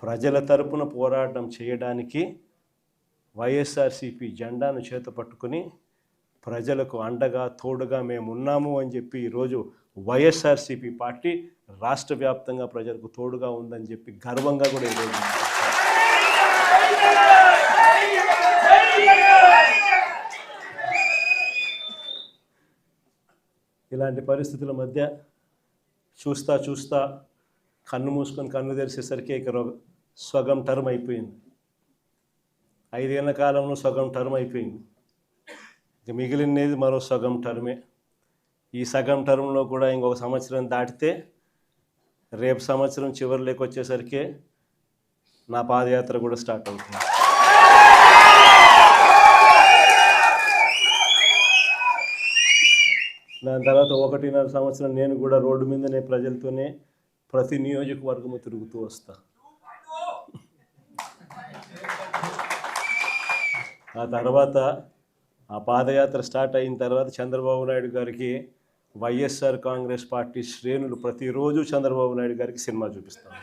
ప్రజల తరపున పోరాటం చేయడానికి వైఎస్ఆర్సీపీ జెండాను చేత పట్టుకుని ప్రజలకు అండగా తోడుగా మేము ఉన్నాము అని చెప్పి ఈరోజు వైఎస్ఆర్సీపీ పార్టీ రాష్ట్ర వ్యాప్తంగా ప్రజలకు తోడుగా ఉందని చెప్పి గర్వంగా కూడా ఈరోజు ఇలాంటి పరిస్థితుల మధ్య చూస్తా కన్ను మూసుకొని కన్ను తెరిసేసరికి ఇక సగం టర్మ్ అయిపోయింది. 5 ఏళ్ల కాలంలో సగం టర్మ్ అయిపోయింది. ఇక మిగిలినది మరో సగం టర్మే. ఈ సగం టర్మ్లో కూడా ఇంకొక సంవత్సరం దాటితే రేపు సంవత్సరం చివరిలోకి వచ్చేసరికి నా పాదయాత్ర కూడా స్టార్ట్ అవుతుంది. దాని తర్వాత 1.5 సంవత్సరం నేను కూడా రోడ్డు మీదనే ప్రజలతోనే ప్రతి నియోజకవర్గము తిరుగుతూ వస్తా. ఆ తర్వాత ఆ పాదయాత్ర స్టార్ట్ అయిన తర్వాత చంద్రబాబు నాయుడు గారికి వైఎస్ఆర్ కాంగ్రెస్ పార్టీ శ్రేణులు ప్రతిరోజు చంద్రబాబు నాయుడు గారికి సినిమా చూపిస్తాను.